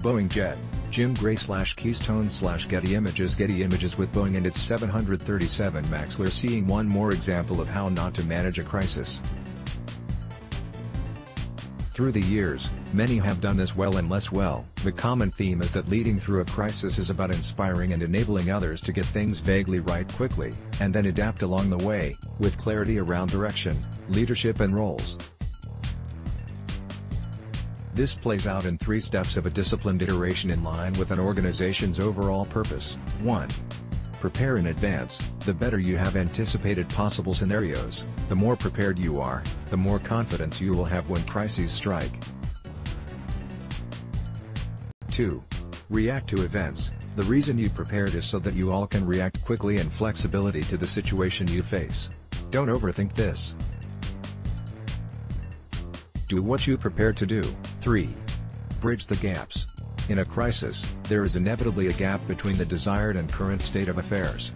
Boeing Jet, Jim Gray / Keystone / Getty Images Getty Images with Boeing and its 737 MAX. We're seeing one more example of how not to manage a crisis. Through the years, many have done this well and less well. The common theme is that leading through a crisis is about inspiring and enabling others to get things vaguely right quickly, and then adapt along the way, with clarity around direction, leadership and roles. This plays out in 3 steps of a disciplined iteration in line with an organization's overall purpose. 1. Prepare in advance. The better you have anticipated possible scenarios, the more prepared you are, the more confidence you will have when crises strike. 2. React to events. The reason you prepared is so that you all can react quickly and flexibility to the situation you face. Don't overthink this. Do what you prepared to do. 3. Bridge the gaps. In a crisis, there is inevitably a gap between the desired and current state of affairs.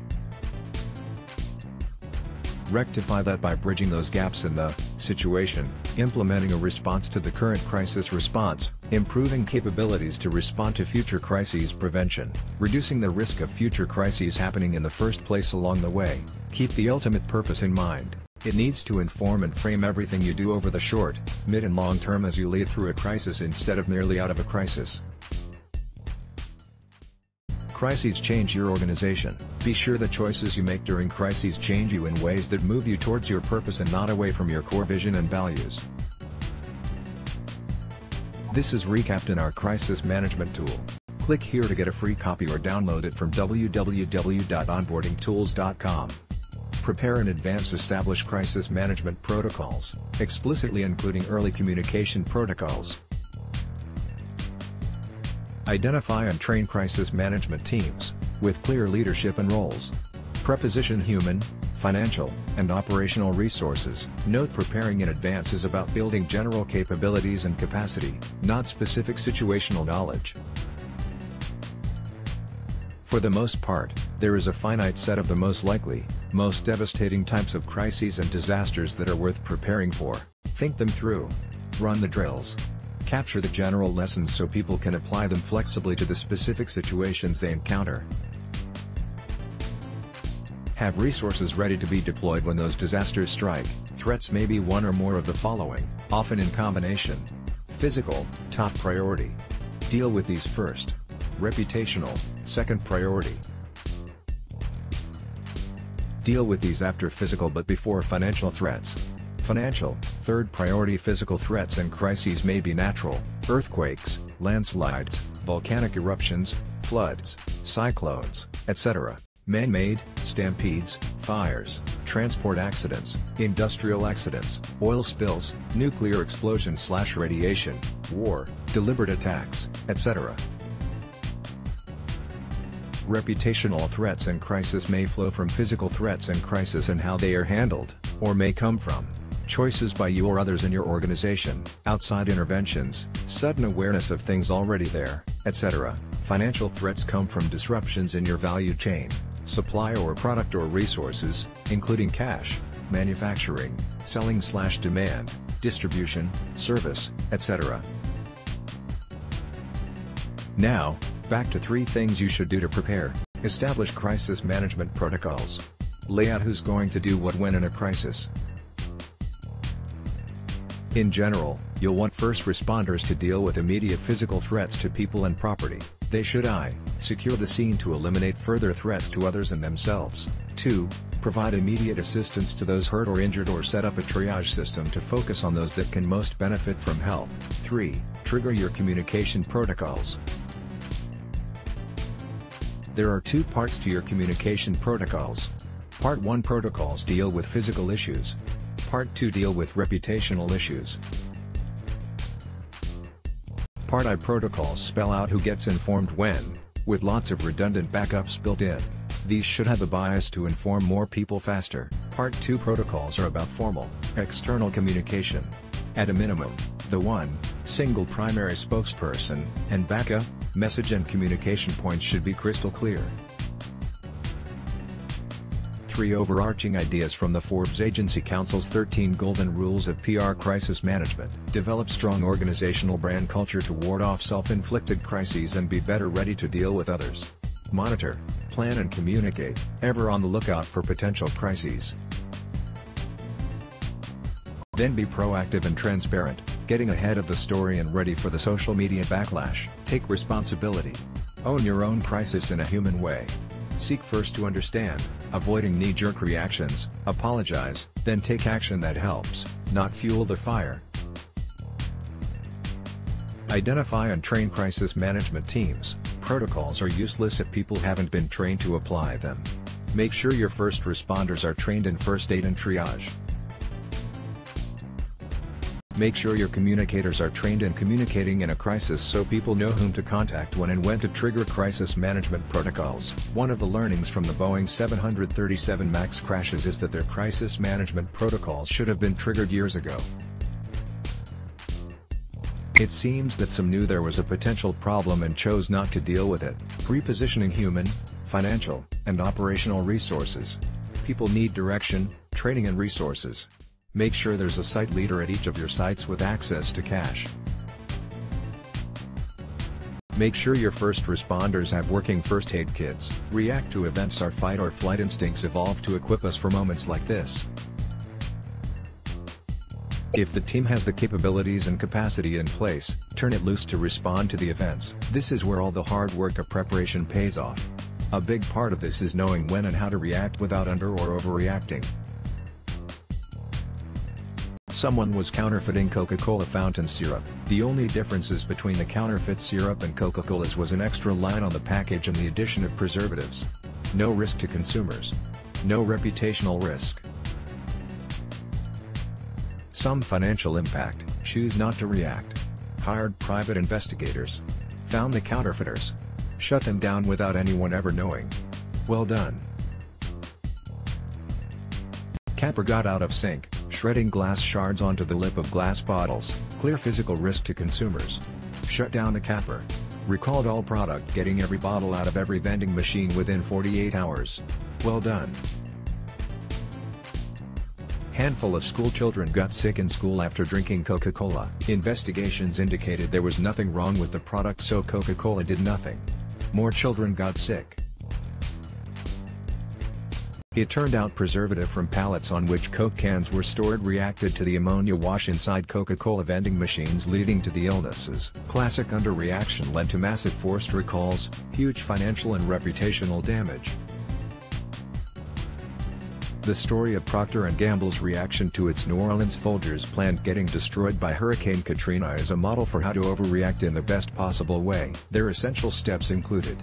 Rectify that by bridging those gaps in the situation, implementing a response to the current crisis response, improving capabilities to respond to future crises prevention, reducing the risk of future crises happening in the first place along the way. Keep the ultimate purpose in mind. It needs to inform and frame everything you do over the short, mid and long term as you lead through a crisis instead of merely out of a crisis. Crises change your organization. Be sure the choices you make during crises change you in ways that move you towards your purpose and not away from your core vision and values. This is recapped in our crisis management tool. Click here to get a free copy or download it from www.onboardingtools.com. Prepare in advance. Establish crisis management protocols, explicitly including early communication protocols. Identify and train crisis management teams, with clear leadership and roles. Preposition human, financial, and operational resources. Note: preparing in advance is about building general capabilities and capacity, not specific situational knowledge. For the most part, there is a finite set of the most likely, most devastating types of crises and disasters that are worth preparing for. Think them through. Run the drills. Capture the general lessons so people can apply them flexibly to the specific situations they encounter. Have resources ready to be deployed when those disasters strike. Threats may be one or more of the following, often in combination. Physical, top priority. Deal with these first. Reputational, second priority. Deal with these after physical but before financial threats. Financial, third priority. Physical threats and crises may be natural, earthquakes, landslides, volcanic eruptions, floods, cyclones, etc. Man-made, stampedes, fires, transport accidents, industrial accidents, oil spills, nuclear explosions/radiation, war, deliberate attacks, etc. Reputational threats and crisis may flow from physical threats and crisis and how they are handled, or may come from choices by you or others in your organization, outside interventions, sudden awareness of things already there, etc. Financial threats come from disruptions in your value chain, supply or product or resources, including cash, manufacturing, selling/demand, distribution, service, etc. Now, back to 3 things you should do to prepare. Establish crisis management protocols. Lay out who's going to do what when in a crisis. In general, you'll want first responders to deal with immediate physical threats to people and property. They should secure the scene to eliminate further threats to others and themselves. 2. Provide immediate assistance to those hurt or injured or set up a triage system to focus on those that can most benefit from help. 3. Trigger your communication protocols. There are 2 parts to your communication protocols. Part 1 protocols deal with physical issues. Part 2 deal with reputational issues. Part I protocols spell out who gets informed when, with lots of redundant backups built in. These should have a bias to inform more people faster. Part 2 protocols are about formal, external communication. At a minimum, the single primary spokesperson and backup message and communication points should be crystal clear. 3 overarching ideas from the Forbes Agency Council's 13 Golden Rules of PR Crisis Management. Develop strong organizational brand culture to ward off self-inflicted crises and be better ready to deal with others. Monitor, plan and communicate, ever on the lookout for potential crises. Then be proactive and transparent, getting ahead of the story and ready for the social media backlash. Take responsibility. Own your own crisis in a human way. Seek first to understand, avoiding knee-jerk reactions, apologize, then take action that helps, not fuel the fire. Identify and train crisis management teams. Protocols are useless if people haven't been trained to apply them. Make sure your first responders are trained in first aid and triage. Make sure your communicators are trained in communicating in a crisis so people know whom to contact when and when to trigger crisis management protocols. One of the learnings from the Boeing 737 MAX crashes is that their crisis management protocols should have been triggered years ago. It seems that some knew there was a potential problem and chose not to deal with it. Repositioning human, financial, and operational resources. People need direction, training and resources. Make sure there's a site leader at each of your sites with access to cash. Make sure your first responders have working first aid kits. React to events. Our fight or flight instincts evolve to equip us for moments like this. If the team has the capabilities and capacity in place, turn it loose to respond to the events. This is where all the hard work of preparation pays off. A big part of this is knowing when and how to react without under or overreacting. Someone was counterfeiting Coca-Cola fountain syrup. The only differences between the counterfeit syrup and Coca-Cola's was an extra line on the package and the addition of preservatives. No risk to consumers. No reputational risk. Some financial impact. Choose not to react. Hired private investigators. Found the counterfeiters. Shut them down without anyone ever knowing. Well done. Capper got out of sync, shredding glass shards onto the lip of glass bottles. Clear physical risk to consumers. Shut down the capper. Recalled all product, getting every bottle out of every vending machine within 48 hours. Well done. Handful of school children got sick in school after drinking Coca-Cola. Investigations indicated there was nothing wrong with the product, so Coca-Cola did nothing. More children got sick. It turned out preservative from pallets on which Coke cans were stored reacted to the ammonia wash inside Coca-Cola vending machines, leading to the illnesses. Classic underreaction led to massive forced recalls, huge financial and reputational damage. The story of Procter & Gamble's reaction to its New Orleans Folgers plant getting destroyed by Hurricane Katrina is a model for how to overreact in the best possible way. Their essential steps included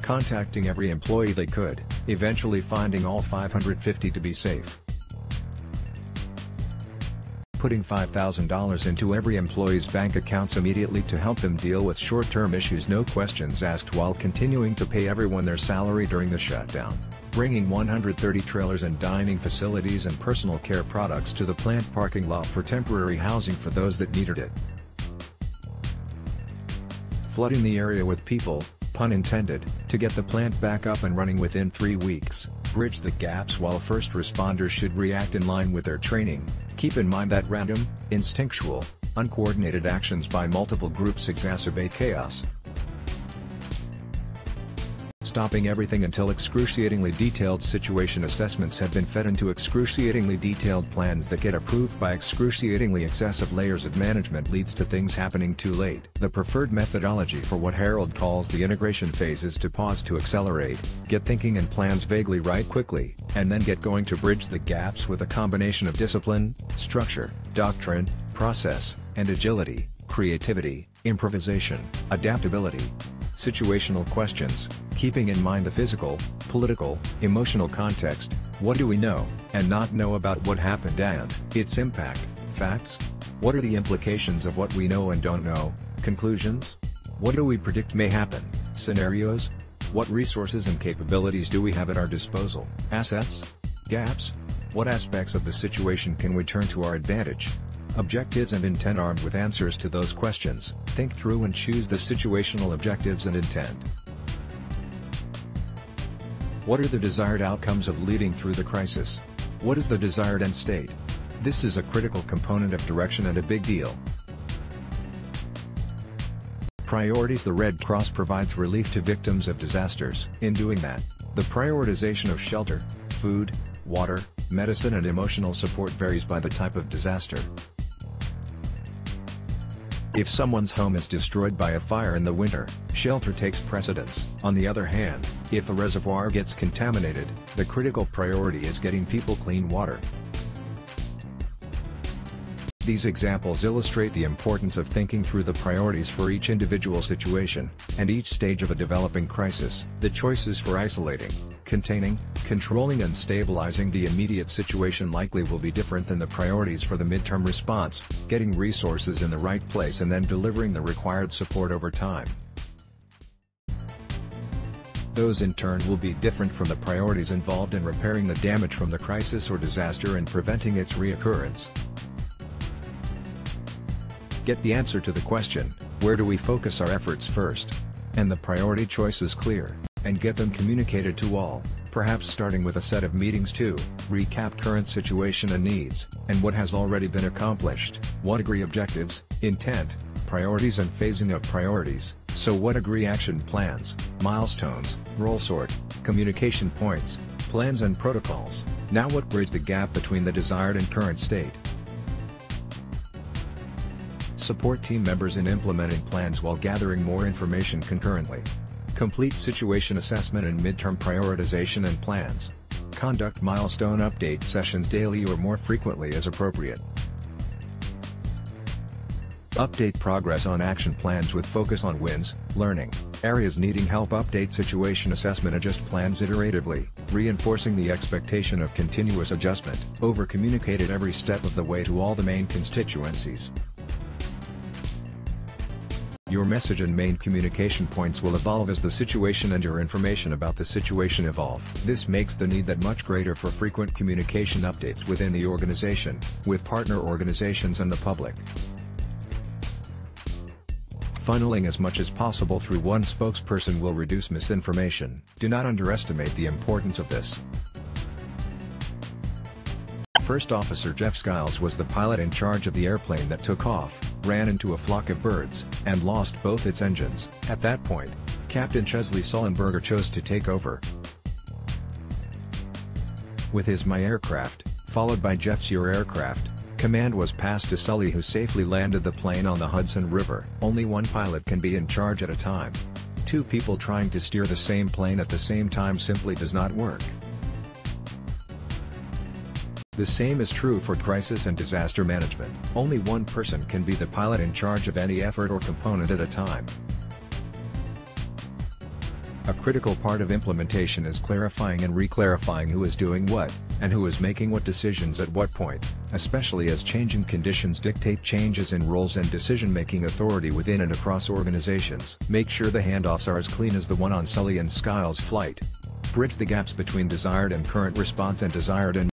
contacting every employee they could, eventually finding all 550 to be safe. Putting $5,000 into every employee's bank accounts immediately to help them deal with short-term issues, no questions asked, while continuing to pay everyone their salary during the shutdown. Bringing 130 trailers and dining facilities and personal care products to the plant parking lot for temporary housing for those that needed it. Flooding the area with people, pun intended, to get the plant back up and running within 3 weeks. Bridge the gaps while first responders should react in line with their training. Keep in mind that random, instinctual, uncoordinated actions by multiple groups exacerbate chaos. Stopping everything until excruciatingly detailed situation assessments have been fed into excruciatingly detailed plans that get approved by excruciatingly excessive layers of management leads to things happening too late. The preferred methodology for what Harold calls the integration phase is to pause to accelerate, get thinking and plans vaguely right quickly, and then get going to bridge the gaps with a combination of discipline, structure, doctrine, process, and agility, creativity, improvisation, adaptability. Situational questions, keeping in mind the physical, political, emotional context. What do we know and not know about what happened and its impact? Facts? What are the implications of what we know and don't know? Conclusions? What do we predict may happen? Scenarios? What resources and capabilities do we have at our disposal? Assets? Gaps? What aspects of the situation can we turn to our advantage? Objectives and intent. Armed with answers to those questions, think through and choose the situational objectives and intent. What are the desired outcomes of leading through the crisis? What is the desired end state? This is a critical component of direction and a big deal. Priorities. The Red Cross provides relief to victims of disasters. In doing that, the prioritization of shelter, food, water, medicine and emotional support varies by the type of disaster. If someone's home is destroyed by a fire in the winter, shelter takes precedence. On the other hand, if a reservoir gets contaminated, the critical priority is getting people clean water. These examples illustrate the importance of thinking through the priorities for each individual situation, and each stage of a developing crisis. The choices for isolating, containing, controlling and stabilizing the immediate situation likely will be different than the priorities for the midterm response, getting resources in the right place and then delivering the required support over time. Those in turn will be different from the priorities involved in repairing the damage from the crisis or disaster and preventing its reoccurrence. Get the answer to the question, where do we focus our efforts first? And the priority choices clear, and get them communicated to all, perhaps starting with a set of meetings to recap current situation and needs, and what has already been accomplished, what agree objectives, intent, priorities and phasing of priorities, so what agree action plans, milestones, role sort, communication points, plans and protocols, now what bridge the gap between the desired and current state. Support team members in implementing plans while gathering more information concurrently. Complete situation assessment and midterm prioritization and plans. Conduct milestone update sessions daily or more frequently as appropriate. Update progress on action plans with focus on wins, learning, areas needing help. Update situation assessment. Adjust plans iteratively, reinforcing the expectation of continuous adjustment. Over-communicate at every step of the way to all the main constituencies. Your message and main communication points will evolve as the situation and your information about the situation evolve. This makes the need that much greater for frequent communication updates within the organization, with partner organizations and the public. Funneling as much as possible through one spokesperson will reduce misinformation. Do not underestimate the importance of this. First Officer Jeff Skiles was the pilot in charge of the airplane that took off, ran into a flock of birds, and lost both its engines. At that point, Captain Chesley Sullenberger chose to take over. With his My Aircraft, followed by Jeff's Your Aircraft, command was passed to Sully, who safely landed the plane on the Hudson River. Only one pilot can be in charge at a time. Two people trying to steer the same plane at the same time simply does not work. The same is true for crisis and disaster management. Only one person can be the pilot in charge of any effort or component at a time. A critical part of implementation is clarifying and re-clarifying who is doing what, and who is making what decisions at what point, especially as changing conditions dictate changes in roles and decision-making authority within and across organizations. Make sure the handoffs are as clean as the one on Sully and Skiles' flight. Bridge the gaps between desired and current response and desired and